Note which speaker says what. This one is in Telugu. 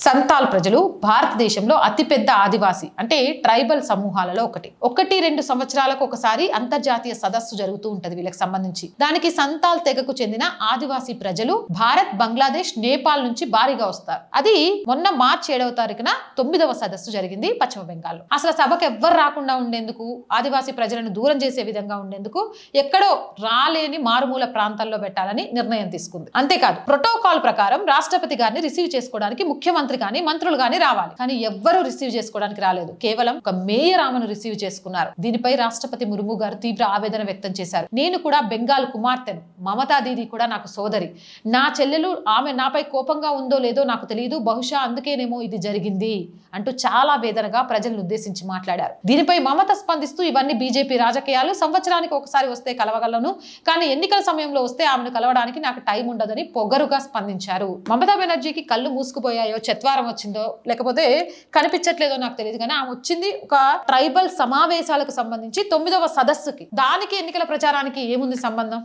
Speaker 1: సంతాల్ ప్రజలు భారతదేశంలో అతిపెద్ద ఆదివాసి అంటే ట్రైబల్ సమూహాలలో ఒకటి రెండు సంవత్సరాలకు ఒకసారి అంతర్జాతీయ సదస్సు జరుగుతూ ఉంటది వీళ్ళకి సంబంధించి. దానికి సంతాల్ తెగకు చెందిన ఆదివాసీ ప్రజలు భారత్, బంగ్లాదేశ్, నేపాల్ నుంచి భారీగా వస్తారు. అది మొన్న మార్చి 7వ తారీఖున 9వ సదస్సు జరిగింది పశ్చిమ బెంగాల్లో. అసలు సభకు ఎవ్వరు రాకుండా ఉండేందుకు, ఆదివాసీ ప్రజలను దూరం చేసే విధంగా ఉండేందుకు ఎక్కడో రాలేని మారుమూల ప్రాంతాల్లో పెట్టాలని నిర్ణయం తీసుకుంది. అంతేకాదు ప్రోటోకాల్ ప్రకారం రాష్ట్రపతి గారిని రిసీవ్ చేసుకోవడానికి ముఖ్యమంత్రి కానీ మంత్రులు కానీ రావాలి. కానీ ఎవ్వరూ రిసీవ్ చేసుకోవడానికి రాలేదు. కేవలం ఒక మేయర్ ఆమెను రిసీవ్ చేసుకున్నారు. దీనిపై రాష్ట్రపతి ముర్ము గారు తీవ్ర ఆవేదన వ్యక్తం చేశారు. నేను కూడా బెంగాల్ కుమార్తెను, మమతా దీది కూడా నాకు సోదరి, నా చెల్లెలు, ఆమె నాపై కోపంగా ఉందో లేదో నాకు తెలియదు, బహుశా అందుకేనేమో ఇది జరిగింది అంటూ చాలా వేదనగా ప్రజలను ఉద్దేశించి మాట్లాడారు. దీనిపై మమత స్పందిస్తూ ఇవన్నీ బీజేపీ రాజకీయాలు, సంవత్సరానికి ఒకసారి వస్తే కలవగలను, కానీ ఎన్నికల సమయంలో వస్తే ఆమెను కలవడానికి నాకు టైం ఉండదని పొగరుగా స్పందించారు. మమతా బెనర్జీకి కళ్ళు మూసుకుపోయాయో, చత్వారం వచ్చిందో, లేకపోతే కనిపించట్లేదో నాకు తెలియదు, కానీ ఆమె వచ్చింది ఒక ట్రైబల్ సమావేశాలకు సంబంధించి 9వ సదస్సుకి. దానికి ఎన్నికల ప్రచారానికి ఏముంది సంబంధం?